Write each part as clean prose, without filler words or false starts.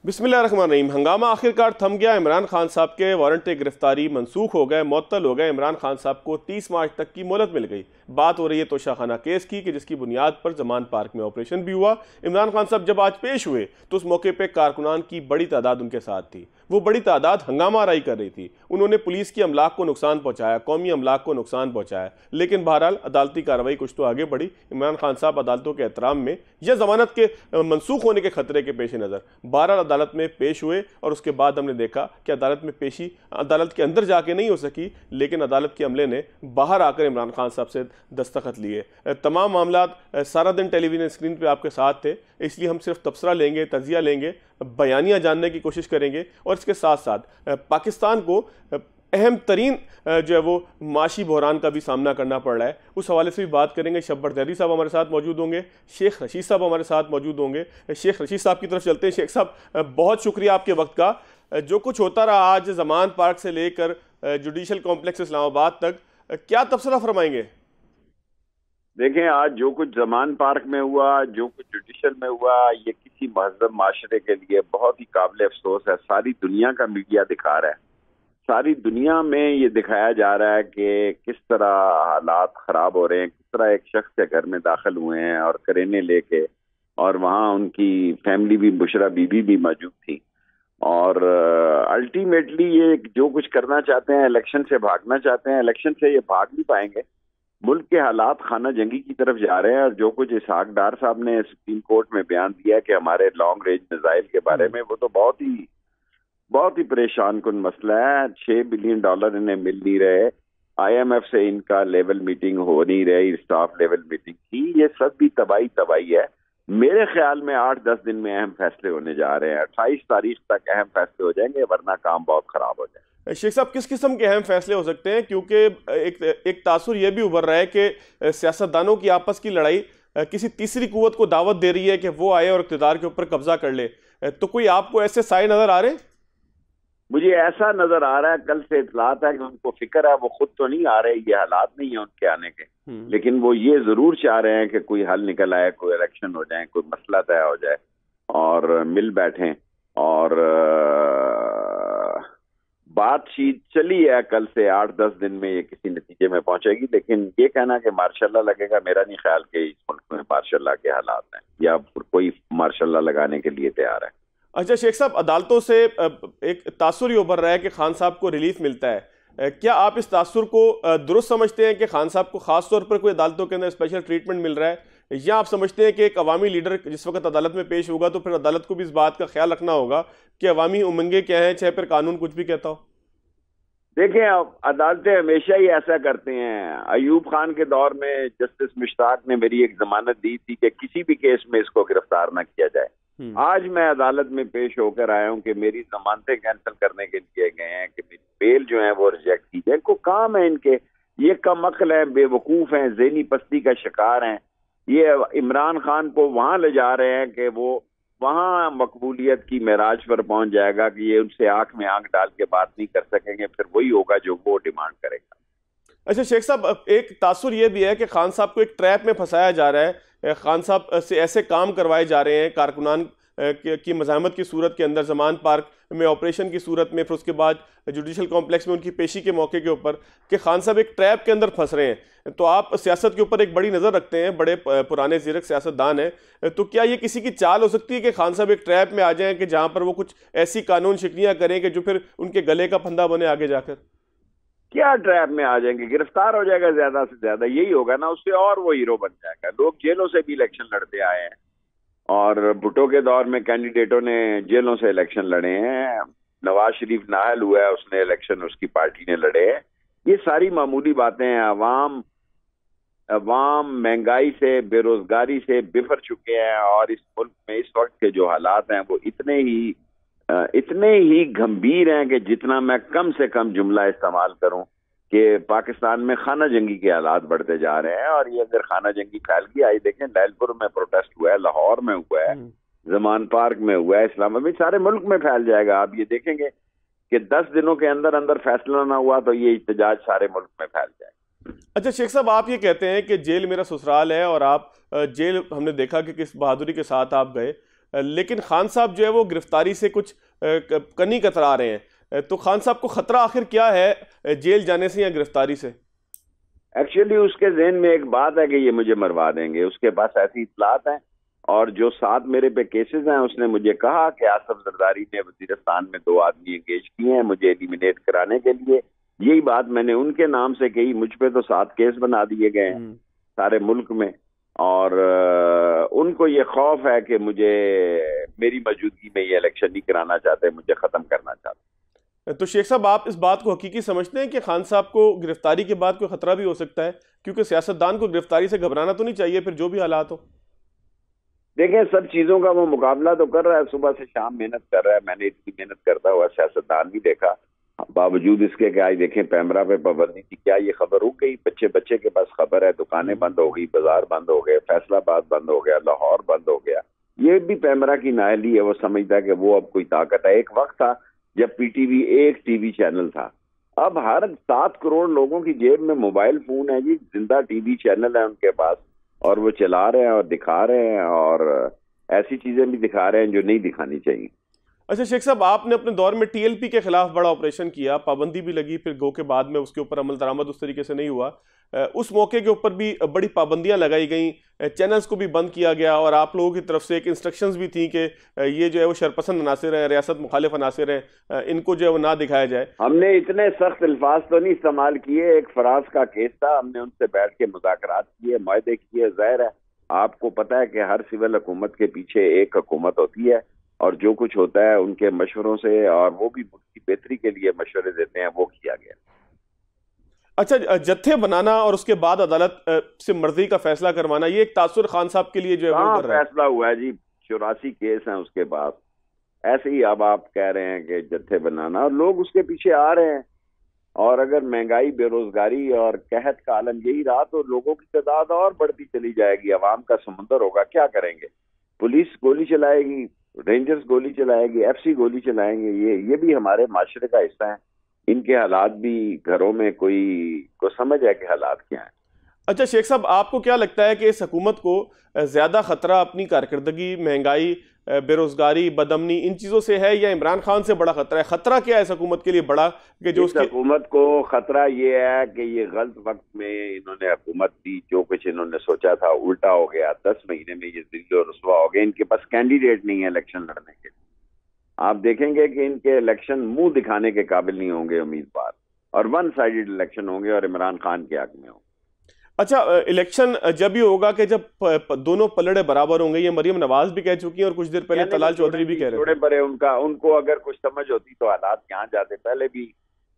बिस्मिल्लाहिर्रहमानिर्रहीम। हंगामा आखिरकार थम गया। इमरान खान साहब के वारंट गिरफ्तारी मनसूख हो गए, मुअत्तल हो गए। इमरान खान साहब को 30 मार्च तक की मोहलत मिल गई। बात हो रही है तोशाखाना केस की कि जिसकी बुनियाद पर जमान पार्क में ऑपरेशन भी हुआ। इमरान खान साहब जब आज पेश हुए तो उस मौके पर कारकुनान की बड़ी तादाद उनके साथ थी। वो बड़ी तादाद हंगामा आराई कर रही थी। उन्होंने पुलिस की अमलाक को नुकसान पहुंचाया, कौमी अमलाक को नुकसान पहुंचाया, लेकिन बहरहाल अदालती कार्रवाई कुछ तो आगे बढ़ी। इमरान खान साहब अदालतों के एहतराम में या जमानत के मनसूख होने के खतरे के पेश नज़र बहरहाल अदालत में पेश हुए और उसके बाद हमने देखा कि अदालत में पेशी अदालत के अंदर जाके नहीं हो सकी, लेकिन अदालत के अमले ने बाहर आकर इमरान खान साहब से दस्तखत लिए। तमाम मामला सारा दिन टेलीविजन स्क्रीन पे आपके साथ थे, इसलिए हम सिर्फ तबसरा लेंगे, तजिया लेंगे, बयानिया जानने की कोशिश करेंगे और इसके साथ साथ पाकिस्तान को अहम तरीन जो है वो माशी बहरान का भी सामना करना पड़ रहा है, उस हवाले से भी बात करेंगे। शब्बर तहरी साहब हमारे साथ मौजूद होंगे, शेख रशीद साहब हमारे साथ मौजूद होंगे। शेख रशीद साहब की तरफ चलते हैं। शेख साहब, बहुत शुक्रिया आपके वक्त का। जो कुछ होता रहा आज जमान पार्क से लेकर जुडिशल कॉम्प्लेक्स इस्लामाबाद तक, क्या तबसरा फरमाएंगे? देखें, आज जो कुछ जमान पार्क में हुआ, जो कुछ जुडिशल में हुआ, ये किसी महज़ब माशरे के लिए बहुत ही काबिल अफसोस है। सारी दुनिया का मीडिया दिखा रहा है, सारी दुनिया में ये दिखाया जा रहा है कि किस तरह हालात खराब हो रहे हैं, किस तरह एक शख्स के घर में दाखिल हुए हैं और करेने लेके, और वहाँ उनकी फैमिली भी, बुशरा बीबी भी मौजूद थी। और अल्टीमेटली ये जो कुछ करना चाहते हैं, इलेक्शन से भागना चाहते हैं, इलेक्शन से ये भाग नहीं पाएंगे। मुल्क के हालात खाना जंगी की तरफ जा रहे हैं। और जो कुछ इसहाक डार साहब ने सुप्रीम कोर्ट में बयान दिया कि हमारे लॉन्ग रेंज मिसाइल के बारे में, वो तो बहुत ही परेशान कुन मसला है। $6 बिलियन इन्हें मिल नहीं रहे, IMF से इनका लेवल मीटिंग हो नहीं रही, स्टाफ लेवल मीटिंग की, ये सब भी तबाही है। मेरे ख्याल में 8-10 दिन में अहम फैसले होने जा रहे हैं। 28 तारीख तक अहम फैसले हो जाएंगे, वरना काम बहुत खराब हो जाए। शेख साहब, किस किस्म के अहम फैसले हो सकते हैं? क्योंकि एक तासुर यह भी उभर रहा है कि सियासतदानों की आपस की लड़ाई किसी तीसरी कुव्वत को दावत दे रही है कि वो आए और इक़्तिदार के ऊपर कब्जा कर ले। तो कोई आपको ऐसे साए नजर आ रहे हैं? मुझे ऐसा नजर आ रहा है, कल से इतलात है कि उनको फिक्र है, वो खुद तो नहीं आ रहे, ये हालात नहीं है उनके आने के, लेकिन वो ये जरूर चाह रहे हैं कि कोई हल निकल आए, कोई इलेक्शन हो जाए, कोई मसला तय हो जाए और मिल बैठें। और बातचीत चली है कल से, 8-10 दिन में ये किसी नतीजे में पहुंचेगी। लेकिन ये कहना कि मार्शल लगेगा, मेरा नहीं ख्याल कि इस मुल्क में मार्शल के हालात हैं या कोई मार्शल लगाने के लिए तैयार है। अच्छा शेख साहब, अदालतों से एक तासुर उभर रहा है कि खान साहब को रिलीफ मिलता है। क्या आप इस तासुर को दुरुस्त समझते हैं कि खान साहब को खास तौर पर कोई अदालतों के अंदर स्पेशल ट्रीटमेंट मिल रहा है, या आप समझते हैं कि एक अवामी लीडर जिस वक्त अदालत में पेश होगा तो फिर अदालत को भी इस बात का ख्याल रखना होगा कि अवामी उमंगे क्या हैं, चाहे फिर कानून कुछ भी कहता हो? देखें, अदालतें हमेशा ही ऐसा करते हैं। अयूब खान के दौर में जस्टिस मुश्ताक ने मेरी एक जमानत दी थी कि किसी भी केस में इसको गिरफ्तार न किया जाए। आज मैं अदालत में पेश होकर आया हूं कि मेरी जमानतें कैंसिल करने के लिए गए हैं कि मेरी बेल जो है वो रिजेक्ट की जाए। को काम है इनके, ये कम अक्ल है, बेवकूफ हैं, ज़हनी पस्ती का शिकार हैं। ये इमरान खान को वहां ले जा रहे हैं कि वो वहां मकबूलियत की मेराज पर पहुंच जाएगा कि ये उनसे आंख में आंख डाल के बात नहीं कर सकेंगे, फिर वही होगा जो वो डिमांड करेगा। अच्छा शेख साहब, एक तासुर ये भी है कि खान साहब को एक ट्रैप में फंसाया जा रहा है। खान साहब से ऐसे काम करवाए जा रहे हैं कारकुनान की मज़ाहमत की सूरत के अंदर, जमान पार्क में ऑपरेशन की सूरत में, फिर उसके बाद जुडिशल कॉम्प्लेक्स में उनकी पेशी के मौके के ऊपर, कि खान साहब एक ट्रैप के अंदर फंस रहे हैं। तो आप सियासत के ऊपर एक बड़ी नज़र रखते हैं, बड़े पुराने ज़ीरक सियासतदान हैं, तो क्या ये किसी की चाल हो सकती है कि खान साहब एक ट्रैप में आ जाएं कि जहाँ पर वो कुछ ऐसी कानून शिकनियाँ करें कि जो फिर उनके गले का फंदा बने आगे जाकर? क्या ट्रैप में आ जाएंगे? गिरफ्तार हो जाएगा ज्यादा से ज्यादा, यही होगा ना उससे, और वो हीरो बन जाएगा। लोग जेलों से भी इलेक्शन लड़ते आए हैं और भुट्टो के दौर में कैंडिडेटों ने जेलों से इलेक्शन लड़े हैं। नवाज शरीफ नाहल हुआ है, उसने इलेक्शन उसकी पार्टी ने लड़े हैं। ये सारी मामूली बातें हैं। अवाम महंगाई से, बेरोजगारी से बिफर चुके हैं और इस मुल्क में इस वक्त के जो हालात हैं वो इतने ही गंभीर हैं कि जितना मैं कम से कम जुमला इस्तेमाल करूं कि पाकिस्तान में खाना जंगी के हालात बढ़ते जा रहे हैं। और ये अगर खाना जंगी फैल गई, आई देखें लैलपुर में प्रोटेस्ट हुआ है, लाहौर में हुआ है, जमान पार्क में हुआ है, इस्लामाबाद में, सारे मुल्क में फैल जाएगा। आप ये देखेंगे कि 10 दिनों के अंदर अंदर फैसला ना हुआ तो ये इhtजाज सारे मुल्क में फैल जाएगा। अच्छा शेख साहब, आप ये कहते हैं कि जेल मेरा ससुराल है और आप जेल, हमने देखा कि किस बहादुरी के साथ आप गए, लेकिन खान साहब जो है वो गिरफ्तारी से कुछ कनी कतरा रहे हैं। तो खान साहब को खतरा आखिर क्या है जेल जाने से या गिरफ्तारी से? एक्चुअली उसके ज़हन में एक बात है कि ये मुझे मरवा देंगे, उसके पास ऐसी इत्तलात हैं। और जो 7 मेरे पे केसेस हैं, उसने मुझे कहा कि आसिफ जरदारी ने वजीरिस्तान में 2 आदमी एंगेज किए हैं मुझे एलिमिनेट कराने के लिए। यही बात मैंने उनके नाम से कही। मुझ पे तो 7 केस बना दिए गए हैं सारे मुल्क में, और उनको ये खौफ है कि मुझे मेरी मौजूदगी में ये इलेक्शन नहीं कराना चाहते, मुझे खत्म करना चाहते। तो शेख साहब, आप इस बात को हकीकी समझते हैं कि खान साहब को गिरफ्तारी के बाद कोई खतरा भी हो सकता है? क्योंकि सियासतदान को गिरफ्तारी से घबराना तो नहीं चाहिए, फिर जो भी हालात हो। देखें, सब चीजों का वो मुकाबला तो कर रहा है, सुबह से शाम मेहनत कर रहा है। मैंने इतनी मेहनत करता हुआ सियासतदान नहीं देखा, बावजूद इसके कि आज देखें पैमरा पे पाबंदी थी, क्या ये खबर हो गई? बच्चे के पास खबर है, दुकानें बंद हो गई, बाजार बंद हो गए, फैसलाबाद बंद हो गया, लाहौर बंद हो गया। ये भी पैमरा की नाअहली है। वो समझता है कि वो अब कोई ताकत है। एक वक्त था जब पीटीवी एक टीवी चैनल था, अब हर 7 करोड़ लोगों की जेब में मोबाइल फोन है जी, जिंदा टीवी चैनल है उनके पास, और वो चला रहे हैं और दिखा रहे हैं, और ऐसी चीजें भी दिखा रहे हैं जो नहीं दिखानी चाहिए। अच्छा शेख साहब, आपने अपने दौर में टीएलपी के खिलाफ बड़ा ऑपरेशन किया, पाबंदी भी लगी, फिर गो के बाद में उसके ऊपर अमल दरामद उस तरीके से नहीं हुआ। उस मौके के ऊपर भी बड़ी पाबंदियां लगाई गई, चैनल्स को भी बंद किया गया, और आप लोगों की तरफ से एक इंस्ट्रक्शंस भी थी कि ये जो है वो शरपसंद अनासिर हैं, रियासत मुखालिफ अनासिर हैं, इनको जो है वो ना दिखाया जाए। हमने इतने सख्त अल्फाज तो नहीं इस्तेमाल किए। एक फराज का केस था, हमने उनसे बैठ के मुज़ाकरात किए, मुआहदे किए। जाहिर है, आपको पता है कि हर सिविल हुकूमत के पीछे एक हुकूमत होती है, और जो कुछ होता है उनके मशवरों से, और वो भी मुल्क की बेहतरी के लिए मशवरे देते हैं, वो किया गया। अच्छा, जत्थे बनाना और उसके बाद अदालत से मर्जी का फैसला करवाना, ये एक तासुर खान साहब के लिए जो है वो फैसला हुआ है जी। 84 केस हैं उसके पास। ऐसे ही अब आप कह रहे हैं कि जत्थे बनाना, और लोग उसके पीछे आ रहे हैं। और अगर महंगाई, बेरोजगारी और कहत का आलम यही रहा तो लोगों की तादाद और बढ़ती चली जाएगी, अवाम का समुंदर होगा। क्या करेंगे? पुलिस गोली चलाएगी, रेंजर्स गोली चलाएगी, एफसी गोली चलाएंगे। ये भी हमारे माशरे का हिस्सा है। इनके हालात भी घरों में कोई को समझ है कि हालात क्या हैं। अच्छा शेख साहब, आपको क्या लगता है कि इस हुकूमत को ज्यादा खतरा अपनी कारकर्दगी, महंगाई, बेरोजगारी, बदअमनी, इन चीजों से है, या इमरान खान से बड़ा खतरा है? खतरा क्या है इस हुकूमत के लिए बड़ा कि जो इस हुकूमत को खतरा ये है कि ये गलत वक्त में इन्होंने हुकूमत दी, जो कुछ इन्होंने सोचा था उल्टा हो गया। 10 महीने में ये दिल और रुसवा हो गए। इनके पास कैंडिडेट नहीं है इलेक्शन लड़ने के लिए। आप देखेंगे कि इनके इलेक्शन मुंह दिखाने के काबिल नहीं होंगे उम्मीदवार, और 1 साइडेड इलेक्शन होंगे, और इमरान खान के हक में होंगे। अच्छा, इलेक्शन जब ये होगा कि जब दोनों पलड़े बराबर होंगे, ये मरियम नवाज भी कह चुकी हैं और कुछ देर पहले तलाल चौधरी भी कह रहे थे। उनको अगर कुछ समझ होती तो हालात यहाँ जाते। पहले भी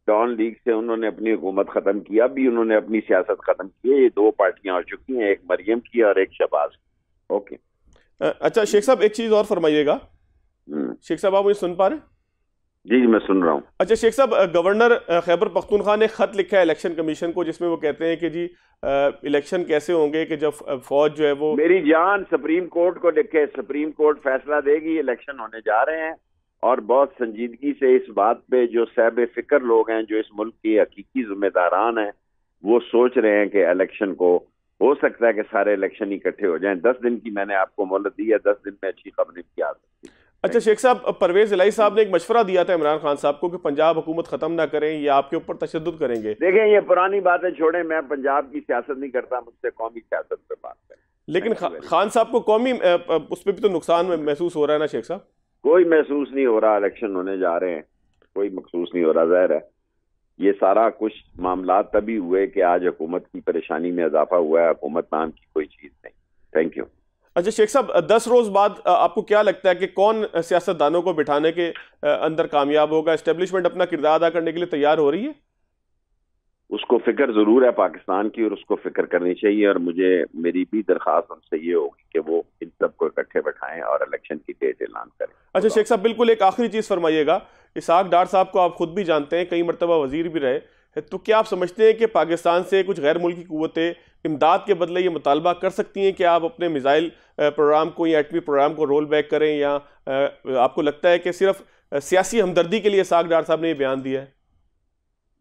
डॉन लीग से उन्होंने अपनी हुकूमत खत्म किया, भी उन्होंने अपनी सियासत खत्म की है। ये 2 पार्टियां हो चुकी हैं, एक मरियम की और एक शहबाज की। ओके। अच्छा शेख साहब, एक चीज और फरमाइएगा। शेख साहब, आप मुझे सुन पा रहे हैं? जी मैं सुन रहा हूँ। अच्छा शेख साहब, गवर्नर खैबर पख्तूनख्वा ने खत लिखा है इलेक्शन कमीशन को, जिसमें वो कहते हैं कि जी इलेक्शन कैसे होंगे कि जब फौज जो है वो, मेरी जान, सुप्रीम कोर्ट को लिखे। सुप्रीम कोर्ट फैसला देगी, इलेक्शन होने जा रहे हैं। और बहुत संजीदगी से इस बात पे जो साहिब फिक्र लोग हैं, जो इस मुल्क के हकीकी जिम्मेदारान हैं, वो सोच रहे हैं कि इलेक्शन को हो सकता है कि सारे इलेक्शन इकट्ठे हो जाएं। 10 दिन की मैंने आपको मोहलत दी है, 10 दिन में अच्छी खबरें भी आ सकती है। अच्छा शेख साहब, परवेज इलाही साहब ने एक मशवरा दिया था इमरान खान साहब को कि पंजाब हुकूमत खत्म ना करें, ये आपके ऊपर तशद्दुद करेंगे। देखें, ये पुरानी बातें छोड़ें, मैं पंजाब की सियासत नहीं करता, मुझसे कौमी सियासत पे बात करें। लेकिन खान साहब को कौमी उस पर भी तो नुकसान महसूस हो रहा है ना शेख साहब? कोई महसूस नहीं हो रहा। इलेक्शन होने जा रहे हैं, कोई महसूस नहीं हो रहा। जाहिर है ये सारा कुछ मामला तभी हुए कि आज हुकूमत की परेशानी में इजाफा हुआ है। हुकूमत नाम की कोई चीज नहीं। Thank you. अच्छा शेख साहब, 10 रोज बाद आपको क्या लगता है कि कौन सियासतदानों को बिठाने के अंदर कामयाब होगा? एस्टेब्लिशमेंट अपना किरदार अदा करने के लिए तैयार हो रही है? उसको फिक्र जरूर है पाकिस्तान की, और उसको फिक्र करनी चाहिए। और मेरी भी दरख्वास्त उनसे ये होगी कि वो इन सबको इकट्ठे बैठाएं और इलेक्शन की डेट ऐलान करें। अच्छा शेख साहब, बिल्कुल एक आखिरी चीज फरमाइएगा। इसहाक डार साहब को आप खुद भी जानते हैं, कई मरतबा वजीर भी रहे, तो क्या आप समझते हैं कि पाकिस्तान से कुछ गैर मुल्की कुव्वतें इमदाद के बदले ये मुतालबा कर सकती हैं कि आप अपने मिसाइल प्रोग्राम को या एटमी प्रोग्राम को रोल बैक करें, या आपको लगता है कि सिर्फ सियासी हमदर्दी के लिए इसहाक डार साहब ने ये बयान दिया है?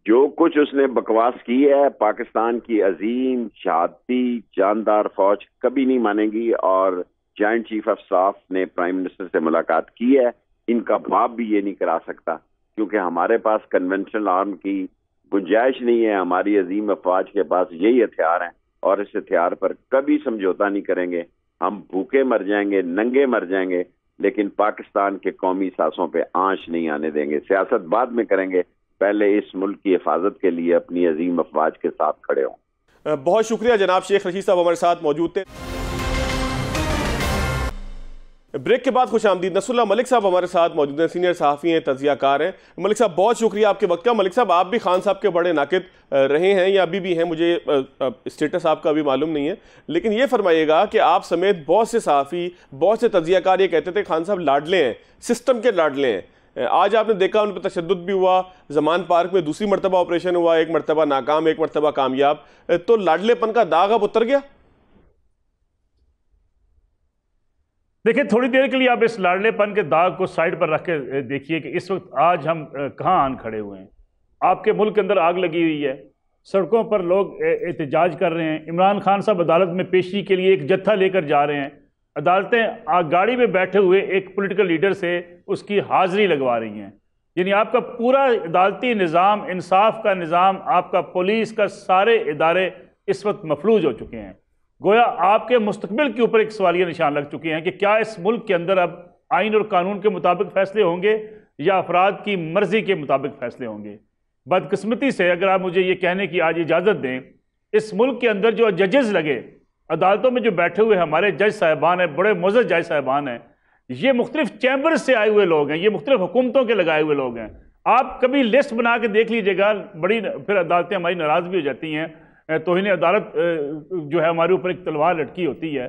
जो कुछ उसने बकवास की है, पाकिस्तान की अजीम शहादती जानदार फौज कभी नहीं मानेगी, और जॉइंट चीफ ऑफ स्टाफ ने प्राइम मिनिस्टर से मुलाकात की है, इनका बाप भी ये नहीं करा सकता, क्योंकि हमारे पास कन्वेंशनल आर्म की गुंजाइश नहीं है। हमारी अजीम अफवाज के पास यही हथियार हैं और इस हथियार पर कभी समझौता नहीं करेंगे। हम भूखे मर जाएंगे, नंगे मर जाएंगे, लेकिन पाकिस्तान के कौमी सांसों पे आंच नहीं आने देंगे। सियासत बाद में करेंगे, पहले इस मुल्क की हिफाजत के लिए अपनी अजीम अफवाज के साथ खड़े हों। बहुत शुक्रिया जनाब शेख रशीद साहब हमारे साथ मौजूद थे। ब्रेक के बाद खुश आमदीद। नसरुल्लाह मलिक साहब हमारे साथ मौजूद हैं, सीनियर सहाफ़ी हैं, तज़ियाकार हैं। मलिक साहब बहुत शुक्रिया आपके वक्त का। मलिक साहब आप भी खान साहब के बड़े नाकिद रहे हैं या अभी भी हैं, मुझे स्टेटस आपका अभी मालूम नहीं है, लेकिन ये फरमाइएगा कि आप समेत बहुत से सहाफ़ी, बहुत से तज़ियाकार ये कहते थे खान साहब लाडले हैं, सिस्टम के लाडले हैं। आज आपने देखा उन पर तशद्दुद भी हुआ, जमान पार्क में दूसरी मरतबा ऑपरेशन हुआ, एक मरतबा नाकाम, एक मरतबा कामयाब, तो लाडलेपन का दाग अब उतर गया। देखिए, थोड़ी देर के लिए आप इस लाडलेपन के दाग को साइड पर रख के देखिए कि इस वक्त आज हम कहाँ आन खड़े हुए हैं। आपके मुल्क के अंदर आग लगी हुई है, सड़कों पर लोग एहतजाज कर रहे हैं। इमरान खान साहब अदालत में पेशी के लिए एक जत्था लेकर जा रहे हैं। अदालतें गाड़ी में बैठे हुए एक पॉलिटिकल लीडर से उसकी हाजिरी लगवा रही हैं। यानी आपका पूरा अदालती निज़ाम, इंसाफ का निज़ाम, आपका पुलिस का सारे इदारे इस वक्त मफलूज हो चुके हैं। गोया आपके मुस्तकबिल के ऊपर एक सवालिया निशान लग चुके हैं कि क्या इस मुल्क के अंदर अब आइन और कानून के मुताबिक फैसले होंगे या अफराद की मर्जी के मुताबिक फैसले होंगे। बदकिस्मती से अगर आप मुझे ये कहने की आज इजाज़त दें, इस मुल्क के अंदर जो जजेस लगे, अदालतों में जो बैठे हुए हमारे जज साहिबान हैं, बड़े मोअज़्ज़ज़ जज साहिबान हैं, ये मुख्तलिफ चैम्बर्स से आए हुए लोग हैं, ये मुख्तलिफ हुकूमतों के लगाए हुए लोग हैं। आप कभी लिस्ट बना के देख लीजिएगा, बड़ी फिर अदालतें हमारी नाराज़ भी हो जाती हैं। तौहीन अदालत जो है हमारे ऊपर एक तलवार लटकी होती है।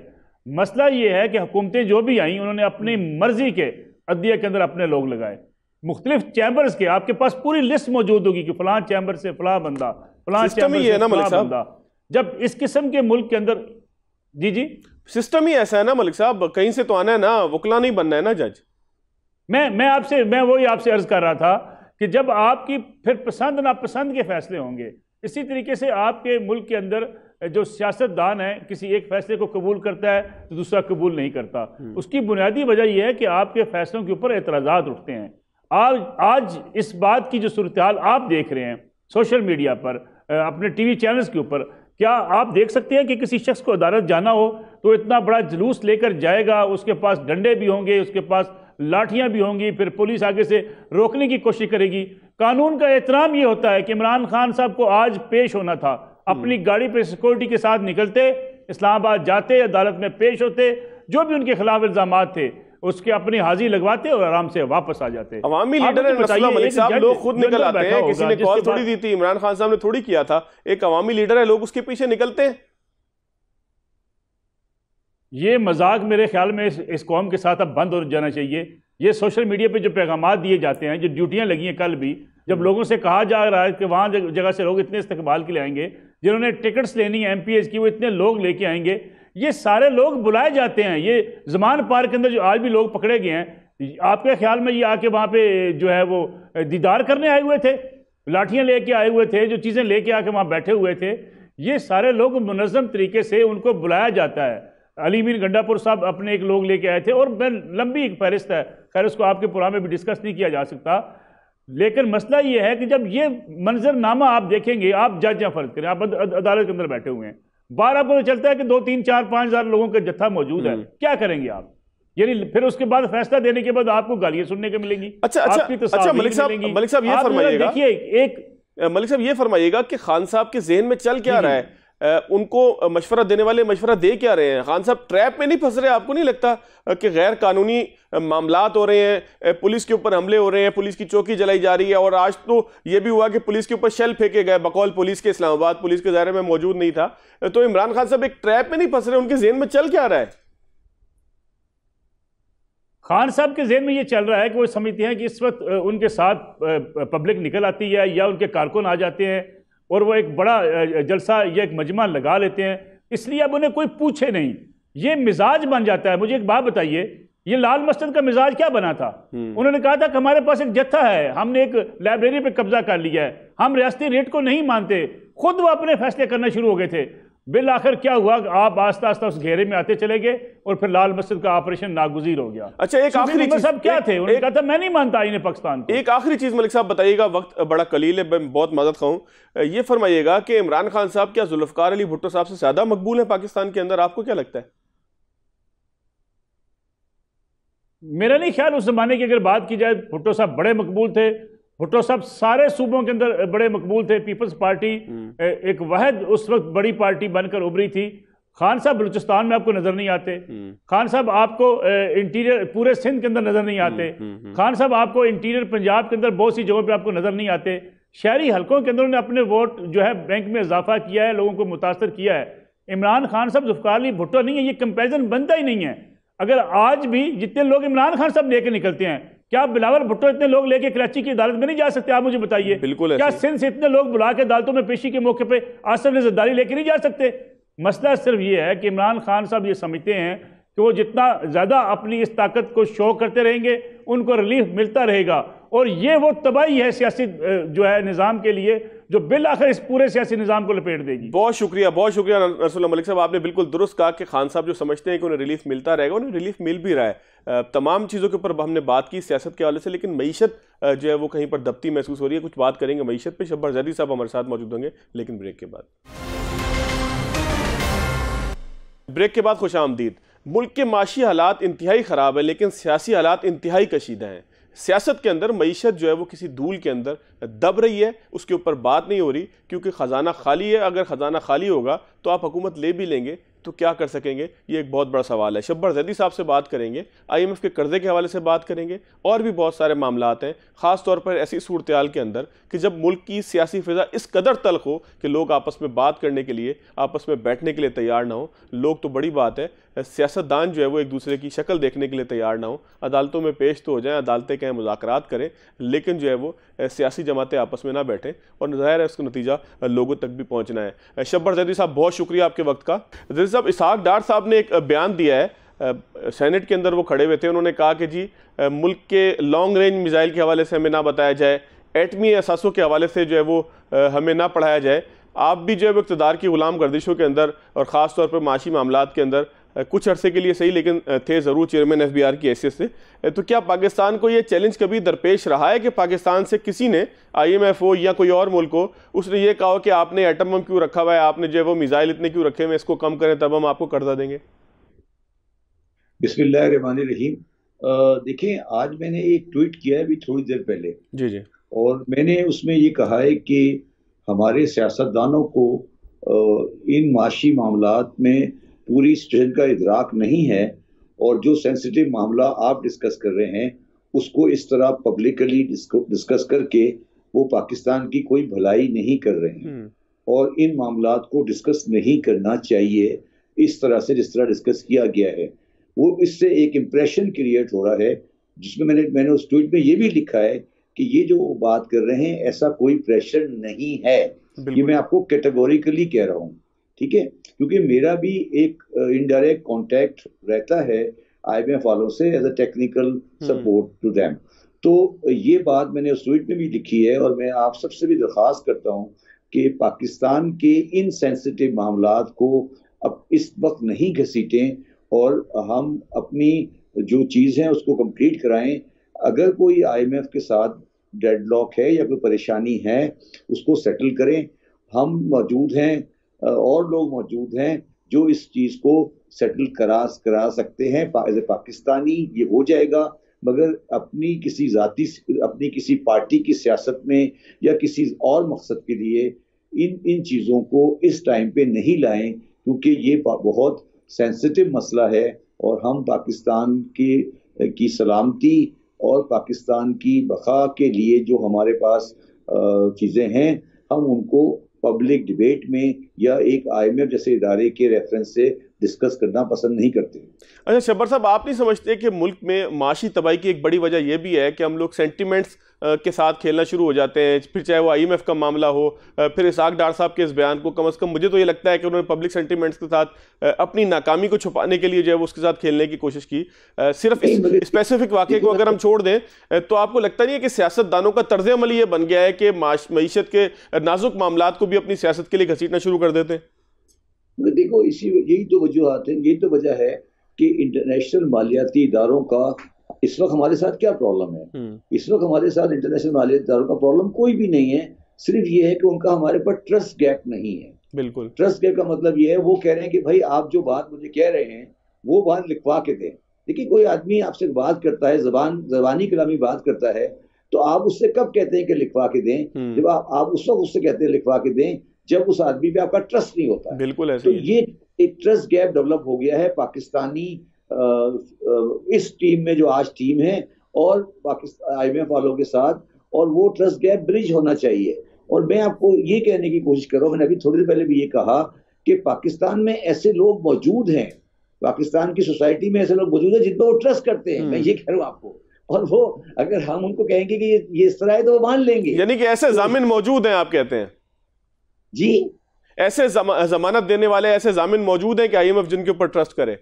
मसला ये है कि हुकूमतें जो भी आई उन्होंने अपनी मर्जी के अदलिया के अंदर अपने लोग लगाए, मुख्तलिफ चैम्बर्स के। आपके पास पूरी लिस्ट मौजूद होगी कि फलां चैम्बर से फलां बंदा, फलां चैम्बर से फलां बंदा। जब इस किस्म के मुल्क के अंदर जी सिस्टम ही ऐसा है ना मलिक साहब, कहीं से तो आना है ना, वकला नहीं बनना है ना जज। मैं वही आपसे अर्ज कर रहा था कि जब आपकी फिर पसंद नापसंद के फैसले होंगे, इसी तरीके से आपके मुल्क के अंदर जो सियासतदान है किसी एक फैसले को कबूल करता है तो दूसरा कबूल नहीं करता। उसकी बुनियादी वजह यह है कि आपके फैसलों के ऊपर एतराज़ात उठते हैं। आज इस बात की जो सूरत हाल आप देख रहे हैं सोशल मीडिया पर, अपने टीवी चैनल्स के ऊपर, क्या आप देख सकते हैं कि किसी शख्स को अदालत जाना हो तो इतना बड़ा जुलूस लेकर जाएगा, उसके पास डंडे भी होंगे, उसके पास लाठियां भी होंगी, फिर पुलिस आगे से रोकने की कोशिश करेगी। कानून का एहतराम ये होता है कि इमरान खान साहब को आज पेश होना था, अपनी गाड़ी पे सिक्योरिटी के साथ निकलते, इस्लामाबाद जाते, अदालत में पेश होते, जो भी उनके खिलाफ इल्जामात थे उसके अपनी हाजिरी लगवाते और आराम से वापस आ जाते। अवामी लीडर है नसरुल्लाह मलिक साहब, लोग खुद निकल आते हैं, किसी ने कॉल थोड़ी दी थी, इमरान खान साहब ने थोड़ी किया था, एक अवामी लीडर है, लोग उसके पीछे निकलते हैं। ये मजाक मेरे ख्याल में इस कौम के साथ अब बंद हो जाना चाहिए। ये सोशल मीडिया पे जो पैगाम दिए जाते हैं, जो ड्यूटियां लगी हैं, कल भी जब लोगों से कहा जा रहा है कि वहाँ जगह से लोग इतने इस्तकबाल के लिए आएंगे, जिन्होंने टिकट्स लेनी है MPs की, वो इतने लोग लेके आएंगे, ये सारे लोग बुलाए जाते हैं। ये ज़मान पार्क के अंदर जो आज भी लोग पकड़े गए हैं, आपके ख्याल में ये आके वहाँ पे जो है वो दीदार करने आए हुए थे, लाठियाँ लेके आए हुए थे, जो चीज़ें लेके आके वहाँ बैठे हुए थे? ये सारे लोग मुनज़्ज़म तरीके से उनको बुलाया जाता है। अली मीर गंडापुर साहब अपने एक लोग लेके आए थे, और लंबी एक फहरिस्त है, खैर उसको आपके प्रोग्राम में भी डिस्कस नहीं किया जा सकता। लेकिन मसला ये है कि जब ये मंजरनामा आप देखेंगे, आप जज या फर्ज करें, आप अदालत के अंदर बैठे हुए हैं, बार आपको तो चलता है कि 2, 3, 4, 5 हज़ार लोगों का जत्था मौजूद है, क्या करेंगे आप? यानी फिर उसके बाद फैसला देने के बाद आपको गालियां सुनने को मिलेंगी। अच्छा मलिक साहब ये फरमाइएगा, देखिए मलिक साहब ये फरमाइएगा कि खान साहब के जहन में चल क्या रहा है, उनको मशवरा देने वाले मशवरा दे क्या रहे हैं? खान साहब ट्रैप में नहीं फंस रहे? आपको नहीं लगता कि गैर कानूनी मामलात हो रहे हैं, पुलिस के ऊपर हमले हो रहे हैं, पुलिस की चौकी जलाई जा रही है, और आज तो ये भी हुआ कि पुलिस के ऊपर शेल फेंके गए, बकौल पुलिस के, इस्लामाबाद पुलिस के दायरे में मौजूद नहीं था। तो इमरान खान साहब एक ट्रैप में नहीं फंस रहे? उनके जहन में चल क्या रहा है? खान साहब के जहन में ये चल रहा है कि वो समझते हैं कि इस वक्त उनके साथ पब्लिक निकल आती है या उनके कारकुन आ जाते हैं और वो एक बड़ा जलसा या एक मजमा लगा लेते हैं, इसलिए अब उन्हें कोई पूछे नहीं, ये मिजाज बन जाता है। मुझे एक बात बताइए, ये लाल मस्जिद का मिजाज क्या बना था? उन्होंने कहा था कि हमारे पास एक जत्था है, हमने एक लाइब्रेरी पे कब्जा कर लिया है, हम रियासती रेट को नहीं मानते, खुद वो अपने फैसले करना शुरू हो गए थे। बिल आखिर क्या हुआ, आप आस्ता आस्ता उस घेरे में आते चले गए और फिर लाल मस्जिद का ऑपरेशन नागुजीर हो गया। अच्छा, एक आखिरी चीज सब क्या थे, उन्होंने कहा था मैं नहीं मानता आईने पाकिस्तान को। एक आखिरी चीज मलिक साहब बताइएगा, वक्त बड़ा कलील है, मैं बहुत मदद खाऊं। ये फरमाइएगा कि इमरान खान साहब क्या जुल्फकार अली भुट्टो साहब से ज्यादा मकबूल है पाकिस्तान के अंदर? आपको क्या लगता है? मेरा नहीं ख्याल। उस जमाने की अगर बात की जाए, भुट्टो साहब बड़े मकबूल थे। भुट्टो साहब सारे सूबों के अंदर बड़े मकबूल थे। पीपल्स पार्टी एक वहद उस वक्त बड़ी पार्टी बनकर उभरी थी। खान साहब बलूचिस्तान में आपको नजर नहीं आते। खान साहब आपको इंटीरियर पूरे सिंध के अंदर नजर नहीं आते। खान साहब आपको इंटीरियर पंजाब के अंदर बहुत सी जगहों पे आपको नजर नहीं आते। शहरी हलकों के अंदर उन्होंने अपने वोट जो है बैंक में इजाफा किया है, लोगों को मुतासर किया है। इमरान खान साहब जुल्फकार अली भुट्टो नहीं है, ये कंपेरिजन बनता ही नहीं है। अगर आज भी जितने लोग इमरान खान साहब लेके निकलते हैं, क्या बिलावल भुट्टो इतने लोग लेके कराची की अदालत में नहीं जा सकते? आप मुझे बताइए। बिल्कुल। क्या सिंध से इतने लोग बुला के अदालतों में पेशी के मौके पे आसिफ जरदारी लेके नहीं जा सकते? मसला सिर्फ ये है कि इमरान खान साहब ये समझते हैं कि वो जितना ज्यादा अपनी इस ताकत को शो करते रहेंगे, उनको रिलीफ मिलता रहेगा, और ये वो तबाही है सियासी जो है निज़ाम के लिए, जो बिल आखिर इस पूरे सियासी निज़ाम को लपेट देगी। बहुत शुक्रिया नसरुल्लाह मलिक साहब, आपने बिल्कुल दुरुस्त कहा कि खान साहब जो समझते हैं कि उन्हें रिलीफ मिलता रहेगा, उन्हें रिलीफ मिल भी रहा है। तमाम चीज़ों के ऊपर हमने बात की सियासत के हवाले से, लेकिन मईशत जो है वो कहीं पर दबती महसूस हो रही है। कुछ बात करेंगे मईशत पे। शब्बर जैदी साहब हमारे साथ मौजूद होंगे, लेकिन ब्रेक के बाद। ब्रेक के बाद खुश आमदीद। मुल्क के माशी हालात इंतहाई ख़राब है, लेकिन सियासी हालात इंतहाई कशीदा हैं। सियासत के अंदर मईशत जो है वो किसी धूल के अंदर दब रही है, उसके ऊपर बात नहीं हो रही, क्योंकि ख़जाना खाली है। अगर ख़जाना खाली होगा तो आप हुकूमत ले भी लेंगे तो क्या कर सकेंगे, ये एक बहुत बड़ा सवाल है। शब्बर जैदी साहब से बात करेंगे, IMF के कर्जे के हवाले से बात करेंगे, और भी बहुत सारे मामलात हैं, ख़ास तौर पर ऐसी सूरत-ए-हाल के अंदर कि जब मुल्क की सियासी फ़िज़ा इस कदर तल्ख हो कि लोग आपस में बात करने के लिए, आपस में बैठने के लिए तैयार ना हो। लोग तो बड़ी बात है, सियासतदान जो है वो एक दूसरे की शक्ल देखने के लिए तैयार ना हो। अदालतों में पेश तो हो जाएं, अदालतें कहें, मुज़ाकरात करें, लेकिन जो है वो सियासी जमातें आपस में ना बैठें, और ज़ाहिर है उसका नतीजा लोगों तक भी पहुँचना है। शब्बर जैदी साहब, बहुत शुक्रिया आपके वक्त का। जैसे साहब, इसहाक डार साहब ने एक बयान दिया है, सेनेट के अंदर वो खड़े हुए थे, उन्होंने कहा कि जी मुल्क के लॉन्ग रेंज मिसाइल के हवाले से हमें ना बताया जाए, एटमी असासों के हवाले से जो है वो हमें ना पढ़ाया जाए। आप भी जो है वो इक़्तिदार की ग़ुलाम गर्दिशों के अंदर और ख़ास तौर पर माशी मामलात के अंदर कुछ अरसे के लिए सही, लेकिन थे ज़रूर चेयरमैन FBR की हैसियत से। तो क्या पाकिस्तान को ये चैलेंज कभी दरपेश रहा है कि पाकिस्तान से किसी ने, IMF हो या कोई और मुल्क हो, उसने ये कहा कि आपने एटम बम क्यों रखा हुआ है, आपने जो है वो मिसाइल इतने क्यों रखे हुए, इसको कम करें तब हम आपको कर्जा देंगे? बिस्मिल्लाहिर्रहमानिर्रहीम। देखिए, आज मैंने एक ट्वीट किया है अभी थोड़ी देर पहले, जी, और मैंने उसमें ये कहा है कि हमारे सियासतदानों को इन माशी मामलात में पूरी सिचुएशन का इदराक नहीं है, और जो सेंसिटिव मामला आप डिस्कस कर रहे हैं उसको इस तरह पब्लिकली डिस्कस करके वो पाकिस्तान की कोई भलाई नहीं कर रहे हैं, और इन मामलात को डिस्कस नहीं करना चाहिए इस तरह से जिस तरह डिस्कस किया गया है। वो इससे एक इम्प्रेशन क्रिएट हो रहा है, जिसमें मैंने उस ट्वीट में ये भी लिखा है कि ये जो बात कर रहे हैं ऐसा कोई प्रेशर नहीं है। ये मैं आपको कैटेगोरिकली कह रहा हूँ, ठीक है, क्योंकि मेरा भी एक इनडायरेक्ट कांटेक्ट रहता है IMF वालों से as a technical support to them. तो ये बात मैंने उस ट्वीट में भी लिखी है, और मैं आप सबसे भी दरख्वास्त करता हूँ कि पाकिस्तान के इन सेंसिटिव मामलात को अब इस वक्त नहीं घसीटें, और हम अपनी जो चीज़ है उसको कंप्लीट कराएं। अगर कोई IMF के साथ डेडलॉक है या कोई परेशानी है, उसको सेटल करें। हम मौजूद हैं, और लोग मौजूद हैं जो इस चीज़ को सेटल करा सकते हैं। एज ए पाकिस्तानी ये हो जाएगा, मगर अपनी किसी पार्टी की सियासत में या किसी और मकसद के लिए इन चीज़ों को इस टाइम पे नहीं लाएं, क्योंकि ये बहुत सेंसिटिव मसला है, और हम पाकिस्तान की सलामती और पाकिस्तान की बका के लिए जो हमारे पास चीज़ें हैं, हम उनको पब्लिक डिबेट में या एक IMF जैसे इदारे के रेफरेंस से डिस्कस करना पसंद नहीं करते। अच्छा शब्बर साहब, आप नहीं समझते कि मुल्क में माशी तबाही की एक बड़ी वजह यह भी है कि हम लोग सेंटिमेंट्स के साथ खेलना शुरू हो जाते हैं, फिर चाहे वो IMF का मामला हो, फिर इसहाक डार साहब के इस बयान को कम से कम मुझे तो ये लगता है कि उन्होंने पब्लिक सेंटिमेंट्स के साथ अपनी नाकामी को छुपाने के लिए जो है वो उसके साथ खेलने की कोशिश की। सिर्फ स्पेसिफिक वाक़े को अगर हम छोड़ दें तो आपको लगता नहीं है कि सियासतदानों का तर्ज अमल ये बन गया है कि मईशत के नाजुक मामलात को भी अपनी सियासत के लिए घसीटना शुरू कर देते हैं? मगर देखो यही तो वजूहत है, यही तो वजह है कि इंटरनेशनल मालियाती इदारों का इस वक्त हमारे साथ क्या प्रॉब्लम है। इस वक्त हमारे साथ इंटरनेशनल मालियाती इदारों का प्रॉब्लम कोई भी नहीं है, सिर्फ ये है कि उनका हमारे पर ट्रस्ट गैप नहीं है। बिल्कुल, ट्रस्ट गैप का मतलब ये है, वो कह रहे हैं कि भाई आप जो बात मुझे कह रहे हैं वो बात लिखवा के दें। देखिए कोई आदमी आपसे बात करता है, जबानी कलामी बात करता है, तो आप उससे कब कहते हैं कि लिखवा के दें? जब आप उस वक्त उससे कहते हैं लिखवा के दें जब उस आदमी पे आपका ट्रस्ट नहीं होता है। बिल्कुल ऐसे तो ये एक ट्रस्ट गैप डेवलप हो गया है पाकिस्तानी इस टीम में जो आज टीम है और पाकिस्तान IMF वालों के साथ, और वो ट्रस्ट गैप ब्रिज होना चाहिए। और मैं आपको ये कहने की कोशिश कर रहा हूँ, मैंने अभी थोड़ी देर पहले भी ये कहा कि पाकिस्तान में ऐसे लोग मौजूद हैं, पाकिस्तान की सोसाइटी में ऐसे लोग मौजूद हैं जिन पर वो ट्रस्ट करते हैं, मैं ये कह रहा हूँ आपको। और वो अगर हम उनको कहेंगे कि ये इस तरह है तो वो मान लेंगे। यानी कि ऐसे जामिन मौजूद हैं, आप कहते हैं? जी, ऐसे जमानत देने वाले ऐसे जामिन मौजूद हैं कि IMF जिनके ऊपर ट्रस्ट करे?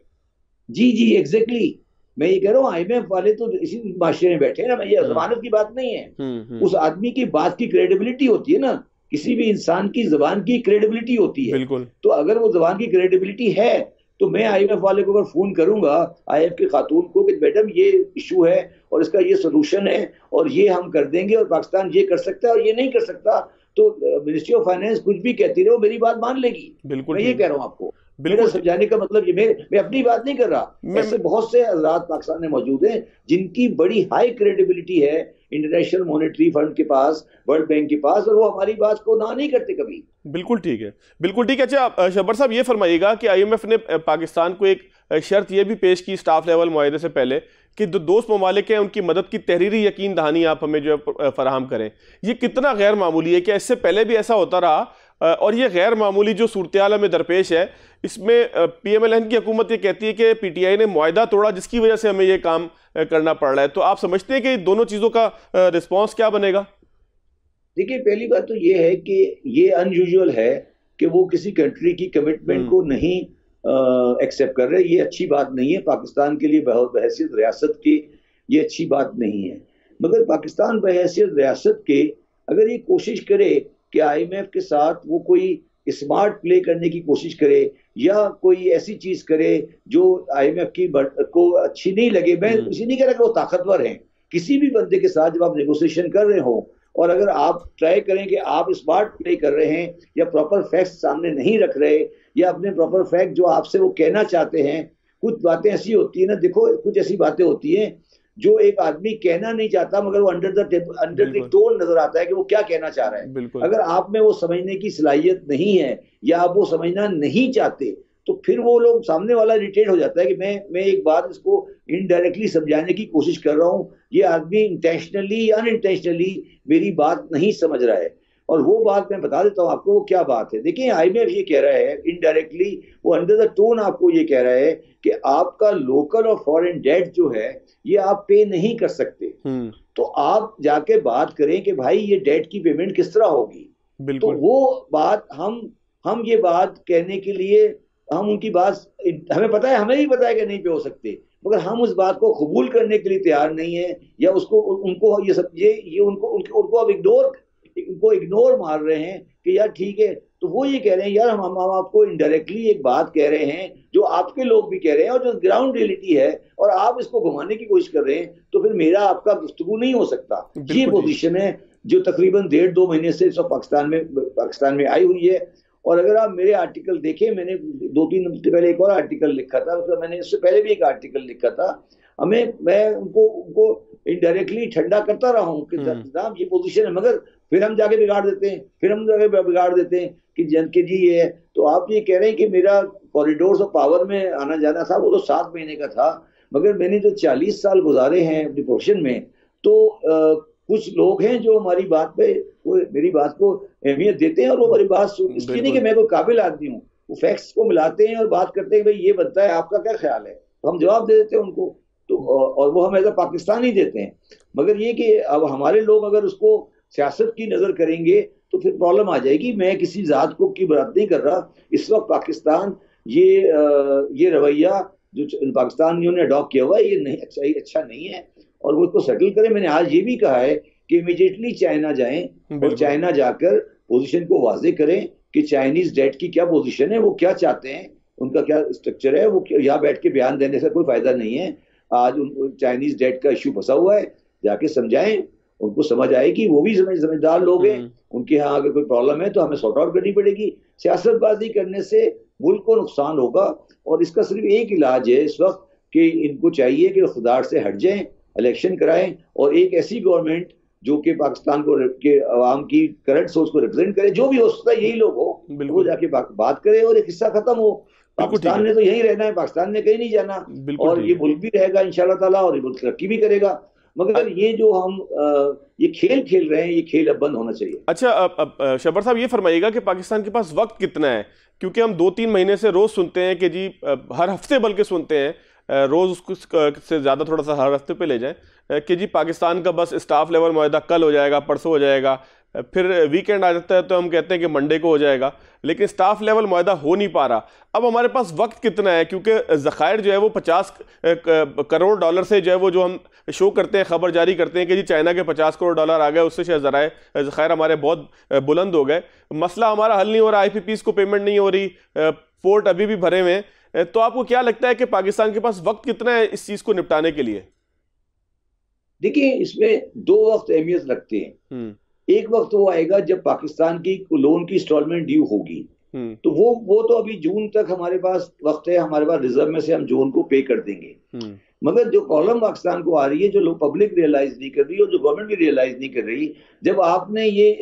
जी जी एग्जैक्टली, मैं ये कह रहा हूँ IMF वाले तो इसी माशरे में बैठे हैं ना, ये जमानत की बात नहीं है। उस आदमी की बात की क्रेडिबिलिटी होती है ना, किसी भी इंसान की जबान की क्रेडिबिलिटी होती है। बिल्कुल। तो अगर वो जबान की क्रेडिबिलिटी है तो मैं IMF वाले को अगर फोन करूंगा, IMF की खातून को, कि मैडम ये इशू है और इसका ये सोल्यूशन है और ये हम कर देंगे और पाकिस्तान ये कर सकता है और ये नहीं कर सकता, तो मिनिस्ट्री ऑफ फाइनेंस कुछ भी कहती रहे, मेरी बात मान लेगी। बिल्कुल, मैं ये कह रहा हूँ आपको, मेरा बिल्कुल समझाने का मतलब ये, मैं अपनी बात नहीं कर रहा। ऐसे बहुत से हजरात पाकिस्तान में मौजूद हैं जिनकी बड़ी हाई क्रेडिबिलिटी है इंटरनेशनल मॉनेटरी फंड के पास, वर्ल्ड बैंक के पास, और वो हमारी बात को ना नहीं करते कभी। बिल्कुल ठीक है, बिल्कुल ठीक है। अच्छा शब्बर साहब, ये फरमाइएगा कि IMF ने पाकिस्तान को एक शर्त ये भी पेश की स्टाफ लेवल मुआहदे से पहले कि जो दोस्त ममालिक हैं उनकी मदद की तहरीरी यकीन दहानी आप हमें जो है फराहम करें। ये कितना गैर मामूली है? क्या इससे पहले भी ऐसा होता रहा? और ये गैर मामूली जो सूरत-ए-हाल हमें दरपेश है, इसमें PMLN की हुकूमत ये कहती है कि PTI ने मुआहदा तोड़ा जिसकी वजह से हमें ये काम करना पड़ रहा है। तो आप समझते हैं कि दोनों चीज़ों का रिस्पॉन्स क्या बनेगा? देखिए पहली बात तो ये है कि ये अनयूजुअल है कि वो किसी कंट्री की कमिटमेंट को नहीं एक्सेप्ट कर रहे। ये अच्छी बात नहीं है पाकिस्तान के लिए, बहैसियत रियासत की ये अच्छी बात नहीं है। मगर पाकिस्तान बहैसियत रियासत के अगर ये कोशिश करे कि IMF के साथ वो कोई स्मार्ट प्ले करने की कोशिश करे या कोई ऐसी चीज करे जो IMF की को अच्छी नहीं लगे, मैं इसी नहीं कह रहा कि वो ताकतवर हैं। किसी भी बंदे के साथ जब आप नेगोशिएशन कर रहे हो और अगर आप ट्राई करें कि आप स्मार्ट प्ले कर रहे हैं या प्रॉपर फैक्ट सामने नहीं रख रहे या अपने प्रॉपर फैक्ट जो आपसे वो कहना चाहते हैं, कुछ बातें ऐसी होती है ना, देखो कुछ ऐसी बातें होती हैं जो एक आदमी कहना नहीं चाहता मगर वो अंडर द टोन नजर आता है कि वो क्या कहना चाह रहा है। अगर आप में वो समझने की सलाहियत नहीं है या आप वो समझना नहीं चाहते तो फिर वो लोग, सामने वाला इरिटेट हो जाता है कि मैं एक बात इसको इनडायरेक्टली समझाने की कोशिश कर रहा हूँ, ये आदमी इंटेंशनली या अनइंटेंशनली मेरी बात नहीं समझ रहा है। और वो बात मैं बता देता हूँ आपको वो क्या बात है। देखिए IMF ये कह रहा है इनडायरेक्टली, वो अंडर द टोन आपको ये कह रहा है कि आपका लोकल और फॉरेन डेट जो है ये आप पे नहीं कर सकते, तो आप जाके बात करें कि भाई ये डेट की पेमेंट किस तरह होगी। तो वो बात हम ये बात कहने के लिए, हम उनकी बात, हमें पता है, हमें भी पता है कि नहीं पे हो सकते, मगर हम उस बात को कबूल करने के लिए तैयार नहीं है या उसको उनको ये सब ये उनको अब इग्नोर मार रहे हैं कि यार ठीक है। तो वो ये कह रहे हैं यार हम आपको इनडायरेक्टली एक बात कह रहे हैं जो आपके लोग भी कह रहे हैं और जो ग्राउंड रियलिटी है, और आप इसको घुमाने की कोशिश कर रहे हैं, तो फिर मेरा आपका गुफ्तगू नहीं हो सकता। ये पोजीशन है जो तकरीबन 1.5-2 महीने से पाकिस्तान में आई हुई है। और अगर आप मेरे आर्टिकल देखें, मैंने 2-3 हफ्ते पहले एक और आर्टिकल लिखा था, मतलब मैंने इससे पहले भी एक आर्टिकल लिखा था, मैं उनको इनडायरेक्टली ठंडा करता रहा हूँ कि जनाब ये पोजीशन है, मगर फिर हम जाके बिगाड़ देते हैं कि जन के जी ये है। तो आप ये कह रहे हैं कि मेरा कॉरिडोर्स ऑफ पावर में आना जाना था, वो तो 7 महीने का था, मगर मैंने जो 40 साल गुजारे हैं अपनी प्रोफेशन में, तो कुछ लोग हैं जो हमारी बात पे, मेरी बात को अहमियत देते हैं और वो हमारी बात इसलिए नहीं कि मैं कोई काबिल आदमी हूँ, वो फैक्ट्स को मिलाते हैं और बात करते हैं भाई ये बनता है, आपका क्या ख्याल है, तो हम जवाब दे देते हैं उनको, तो और वो हम एज अ पाकिस्तानी देते हैं। मगर ये कि अब हमारे लोग अगर उसको सियासत की नजर करेंगे तो फिर प्रॉब्लम आ जाएगी। मैं किसी जात को की बात नहीं कर रहा। इस वक्त पाकिस्तान ये रवैया जो पाकिस्तानियों ने अडॉप्ट किया हुआ है ये नहीं अच्छा नहीं है और वो इसको सेटल करें। मैंने आज ये भी कहा है कि इमीडिएटली चाइना जाएं और चाइना जाकर पोजीशन को वाजे करें कि चाइनीज डेट की क्या पोजीशन है, वो क्या चाहते हैं, उनका क्या स्ट्रक्चर है। वो यहाँ बैठ के बयान देने से कोई फायदा नहीं है। आज चाइनीज डेट का इश्यू फंसा हुआ है, जाके समझाएं, उनको समझ आएगी, वो भी समझदार लोग हैं, उनके यहाँ अगर कोई प्रॉब्लम है तो हमें सॉर्ट आउट करनी पड़ेगी। सियासतबाजी करने से मुल्क को नुकसान होगा, और इसका सिर्फ एक इलाज है इस वक्त कि इनको चाहिए कि खुदार से हट जाएं, इलेक्शन कराएं, और एक ऐसी गवर्नमेंट जो कि पाकिस्तान को के अवाम की करंट सोच को रिप्रेजेंट करे। जो भी हो सकता है यही लोग हो, वो जाके बात करे और एक हिस्सा खत्म हो। पाकिस्तान ने तो यहीं रहना है, पाकिस्तान ने कहीं नहीं जाना, और ये मुल्क भी रहेगा इंशाल्लाह ताला, और ये मुल्क तरक्की भी करेगा। मगर ये जो हम ये खेल खेल रहे हैं, ये खेल अब बंद होना चाहिए। अच्छा, अब शब्बर साहब ये फरमाइएगा कि पाकिस्तान के पास वक्त कितना है, क्योंकि हम 2-3 महीने से रोज सुनते हैं कि जी, हर हफ्ते बल्कि सुनते हैं, रोज उसको से ज़्यादा थोड़ा सा हर हफ्ते पे ले जाएं कि जी पाकिस्तान का बस स्टाफ लेवल मुआहदा कल हो जाएगा, परसों हो जाएगा, फिर वीकेंड आ जाता है तो हम कहते हैं कि मंडे को हो जाएगा, लेकिन स्टाफ लेवल मुआहदा हो नहीं पा रहा। अब हमारे पास वक्त कितना है, क्योंकि ज़खायर जो है वो 50 करोड़ डॉलर से जो है वो, जो हम शो करते हैं, खबर जारी करते हैं कि जी चाइना के 50 करोड़ डॉलर आ गए, उससे शायद ज़राए ज़खायर हमारे बहुत बुलंद हो गए। मसला हमारा हल नहीं हो रहा, IPPs को पेमेंट नहीं हो रही, पोर्ट अभी भी भरे हुए हैं। तो आपको क्या लगता है कि पाकिस्तान के पास वक्त कितना है इस चीज़ को निपटाने के लिए? देखिए, इसमें दो वक्त अहमियत रखते हैं। एक वक्त वो आएगा जब पाकिस्तान की लोन की इंस्टॉलमेंट ड्यू होगी, तो वो तो अभी जून तक हमारे पास वक्त है, हमारे पास रिजर्व में से हम जून को पे कर देंगे। मगर जो प्रॉब्लम पाकिस्तान को आ रही है, जो लोग पब्लिक रियलाइज नहीं कर रही और जो गवर्नमेंट भी रियलाइज नहीं कर रही, जब आपने ये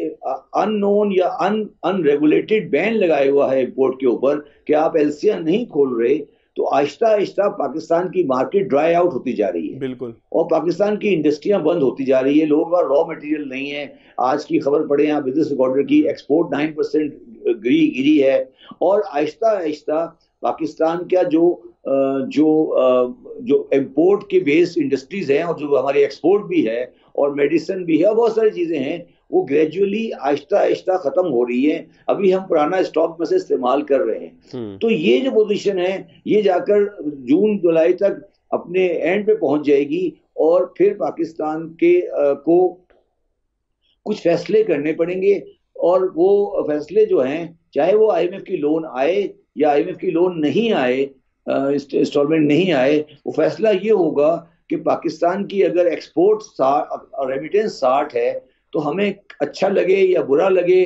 अननोन या अनरेगुलेटेड बैन लगाया हुआ है इंपोर्ट के ऊपर कि आप एलसीआर नहीं खोल रहे, तो आहिस्ता आहिस्ता पाकिस्तान की मार्केट ड्राई आउट होती जा रही है। बिल्कुल। और पाकिस्तान की इंडस्ट्रियां बंद होती जा रही है, लोगों का रॉ मटेरियल नहीं है। आज की खबर पढ़े यहाँ, बिजनेस रिकॉर्डर की, एक्सपोर्ट 9% गिरी है। और आहिस्ता आहिस्ता पाकिस्तान का जो इंपोर्ट के बेस्ड इंडस्ट्रीज हैं, और जो हमारी एक्सपोर्ट भी है और मेडिसिन भी है, बहुत सारी चीजें हैं, वो ग्रेजुअली आहिस्ता आहिस्ता खत्म हो रही है। अभी हम पुराना स्टॉक में से इस्तेमाल कर रहे हैं। तो ये जो पोजीशन है, ये जाकर जून जुलाई तक अपने एंड पे पहुंच जाएगी, और फिर पाकिस्तान के को कुछ फैसले करने पड़ेंगे। और वो फैसले जो हैं, चाहे वो IMF की लोन आए या IMF की लोन नहीं आए, इंस्टॉलमेंट नहीं आए, वो फैसला ये होगा कि पाकिस्तान की अगर एक्सपोर्ट और रेमिटेंस 60 है, तो हमें अच्छा लगे या बुरा लगे,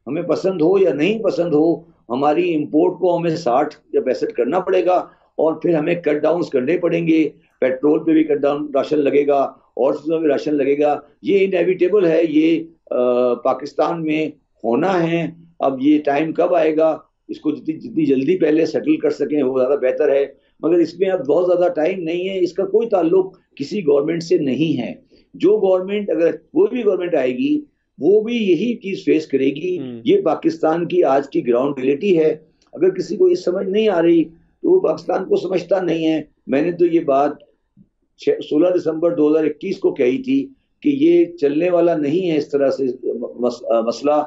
हमें पसंद हो या नहीं पसंद हो, हमारी इंपोर्ट को हमें 60 या 65 करना पड़ेगा, और फिर हमें कट डाउन करने पड़ेंगे। पेट्रोल पे भी कट डाउन राशन लगेगा, और चीज़ों में राशन लगेगा। ये इनएविटेबल है, ये पाकिस्तान में होना है। अब ये टाइम कब आएगा, इसको जितनी जल्दी पहले सेटल कर सकें वो ज़्यादा बेहतर है। मगर इसमें अब बहुत ज़्यादा टाइम नहीं है, इसका कोई ताल्लुक किसी गवर्नमेंट से नहीं है। जो गवर्नमेंट, अगर कोई भी गवर्नमेंट आएगी, वो भी यही चीज फेस करेगी। ये पाकिस्तान की आज की ग्राउंड रियलिटी है। अगर किसी को ये समझ नहीं आ रही तो वो पाकिस्तान को समझता नहीं है। मैंने तो ये बात 16 दिसंबर 2021 को कही थी कि ये चलने वाला नहीं है इस तरह से मसला।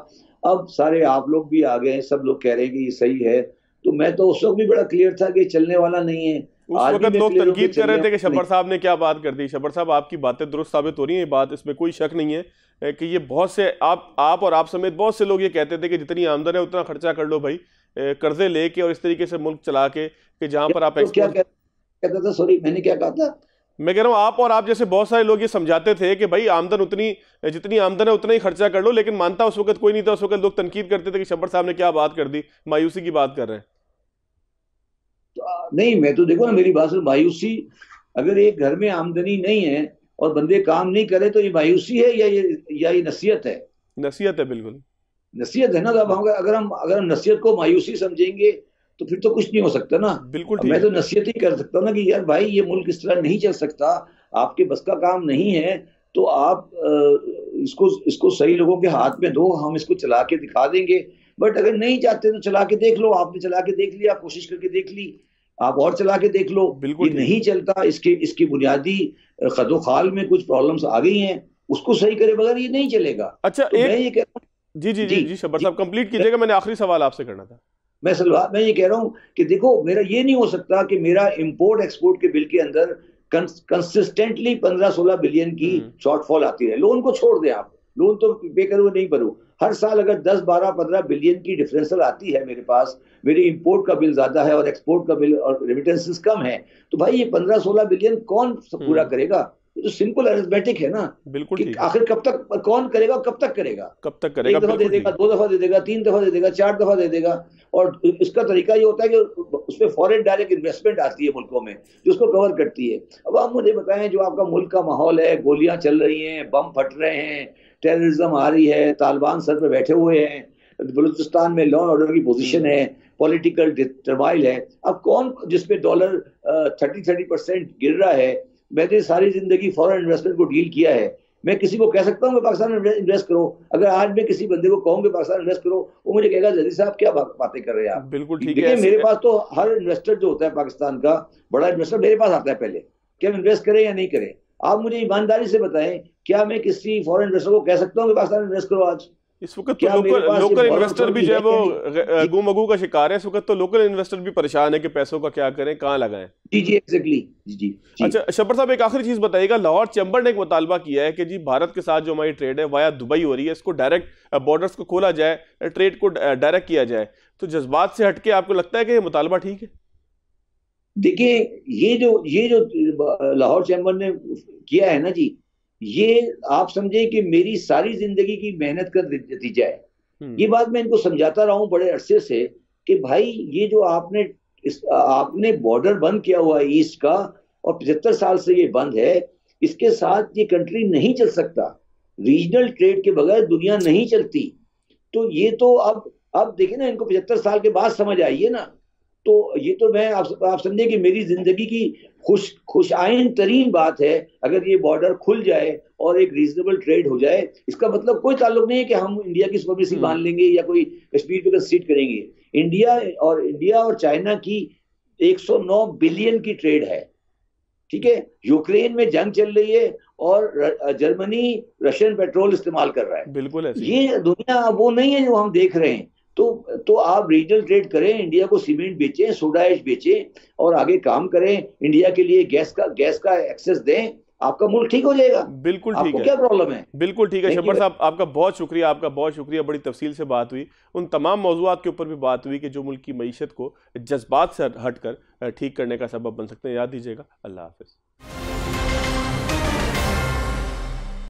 अब सारे आप लोग भी आ गए, सब लोग कह रहे हैं कि ये सही है, तो मैं तो उस वक्त भी बड़ा क्लियर था कि चलने वाला नहीं है। उस वक्त लोग तनकीद कर रहे थे कि शब्बर साहब ने क्या बात कर दी। शब्बर साहब, आपकी बातें दुरुस्त साबित हो रही हैं, ये बात, इसमें कोई शक नहीं है कि ये बहुत से आप और आप समेत बहुत से लोग ये कहते थे कि जितनी आमदन है उतना खर्चा कर लो भाई, कर्जे लेके और इस तरीके से मुल्क चला के, कि जहां पर आप क्या कहता था? सॉरी, मैंने क्या कहा था? मैं कह रहा हूँ आप और आप जैसे बहुत सारे लोग ये समझाते थे कि भाई आमदन उतनी, जितनी आमदन है उतना ही खर्चा कर लो, लेकिन मानता उस वक्त कोई नहीं था। उस वक्त लोग तनकीद करते थे कि शब्बर साहब ने क्या बात कर दी, मायूसी की बात कर रहे हैं। नहीं, मैं तो देखो ना, मेरी बात से मायूसी, अगर एक घर में आमदनी नहीं है और बंदे काम नहीं करे तो ये मायूसी है या ये नसीहत है? नसीहत है, बिल्कुल नसीहत है ना। तो अगर हम नसीहत को मायूसी समझेंगे तो फिर तो कुछ नहीं हो सकता ना। बिल्कुल, मैं तो नसीहत ही कर सकता ना कि यार भाई, ये मुल्क इस तरह नहीं चल सकता, आपके बस का काम नहीं है, तो आप इसको सही लोगों के हाथ में दो, हम इसको चला के दिखा देंगे। बट अगर नहीं चाहते तो चला के देख लो। आपने चला के देख लिया, कोशिश करके देख ली, आप और चला के देख लो। ये नहीं चलता, इसकी बुनियादी खदोखाल में कुछ प्रॉब्लम्स आ गई हैं, उसको सही करे बगैर ये नहीं चलेगा। अच्छा, तो मैं ये कह रहा हूँ, जी शब्बर साहब कंप्लीट कीजिएगा, मैंने आखिरी सवाल आपसे करना था। मैं ये कह रहा हूँ कि देखो, मेरा ये नहीं हो सकता कि मेरा इंपोर्ट एक्सपोर्ट के बिल के अंदर कंसिस्टेंटली 15-16 बिलियन की शॉर्टफॉल आती है। लोन को छोड़ दें आप, लोन तो पे करूँ नहीं भरूँ। हर साल अगर 10, 12, 15 बिलियन की डिफरेंशियल आती है मेरे पास, मेरे इंपोर्ट का बिल ज्यादा है और एक्सपोर्ट का बिल और रेमिटेंसेस कम है, तो भाई ये 15-16 बिलियन कौन पूरा करेगा? ये तो सिंपल अरिथमेटिक है ना, बिल्कुल कि ठीक। आखिर कब तक कौन करेगा, कब तक करेगा? कब तक करेगा? एक दफा दे देगा, 2 दफा दे देगा, 3 दफा दे देगा, 4 दफा दे देगा। और इसका तरीका ये होता है कि उसमें फॉरेन डायरेक्ट इन्वेस्टमेंट आती है मुल्कों में, जो उसको कवर करती है। अब आप मुझे बताएं, जो आपका मुल्क का माहौल है, गोलियां चल रही हैं, बम फट रहे हैं, टेररिज्म आ रही है, तालिबान सर पे बैठे हुए हैं, बलूचिस्तान में लॉ एंड ऑर्डर की पोजीशन है, पॉलिटिकल टर्माइल है, अब कौन जिसपे डॉलर 30% गिर रहा है? मैंने सारी जिंदगी फॉरेन इन्वेस्टमेंट को डील किया है, मैं किसी को कह सकता हूँ कि पाकिस्तान में इन्वेस्ट करो? अगर आज मैं किसी बंदे को कहूँ कि पाकिस्तान इन्वेस्ट करो, वो मुझे कहेगा जल्दी साहब क्या बातें कर रहे हैं आप? बिल्कुल ठीक है। देखिए मेरे पास तो हर इन्वेस्टर जो होता है पाकिस्तान का, बड़ा इन्वेस्टर मेरे पास आता है पहले कि हम इन्वेस्ट करें या नहीं करें। आप मुझे ईमानदारी से बताएं, क्या मैं किसी फॉरेन इन्वेस्टर को कह सकता हूँ कि पाकिस्तान इन्वेस्ट करो आज? इस वक्त तो लोकल इन्वेस्टर भी जो है वो गुमगू का शिकार है। इस वक्त तो लोकल इन्वेस्टर भी परेशान है कि पैसों का क्या करें, कहाँ लगाएं। जी एग्जैक्टली जी। अच्छा शब्बर साहब, एक आखिरी चीज बताइएगा, लाहौर चैम्बर ने एक मुतालबा किया है कि जी भारत के साथ जो हमारी ट्रेड है वाया दुबई हो रही है, इसको डायरेक्ट बॉर्डर्स को खोला जाए, ट्रेड को डायरेक्ट किया जाए। तो जज्बात से हटके आपको लगता है कि ये मुतालबा ठीक है? देखिए ये जो लाहौर चैम्बर ने किया है ना जी, ये आप समझे कि मेरी सारी जिंदगी की मेहनत का नतीजा है। ये बात मैं इनको समझाता रहा हूं बड़े अरसे से कि भाई ये जो आपने बॉर्डर बंद किया हुआ है ईस्ट का, और 75 साल से ये बंद है, इसके साथ ये कंट्री नहीं चल सकता। रीजनल ट्रेड के बगैर दुनिया नहीं चलती। तो ये तो अब देखिए ना, इनको 75 साल के बाद समझ आई है ना। तो ये तो मैं आप समझे कि मेरी जिंदगी की खुशाइन तरीन बात है अगर ये बॉर्डर खुल जाए और एक रीजनेबल ट्रेड हो जाए। इसका मतलब कोई ताल्लुक नहीं है कि हम इंडिया की सुपरमेसी मान लेंगे या कोई कश्मीर पे कंसीड करेंगे। इंडिया और चाइना की 109 बिलियन की ट्रेड है, ठीक है। यूक्रेन में जंग चल रही है और जर्मनी रशियन पेट्रोल इस्तेमाल कर रहा है। बिल्कुल ऐसे। ये दुनिया वो नहीं है जो हम देख रहे हैं। तो आप रीजनल ट्रेड करें, इंडिया को सीमेंट बेचें, सोडा ऐश बेचें और आगे काम करें, इंडिया के लिए गैस का एक्सेस दें, आपका मुल्क ठीक हो जाएगा। बिल्कुल ठीक है। आपको क्या प्रॉब्लम है? बिल्कुल ठीक है शब्बर साहब, आपका बहुत शुक्रिया, बड़ी तफसील से बात हुई, उन तमाम मौज़ूआत के ऊपर भी बात हुई कि जो मुल्क की मईशत को जज्बात से हटकर ठीक करने का सबब बन सकते हैं। याद दीजिएगा। अल्लाह हाफिज़।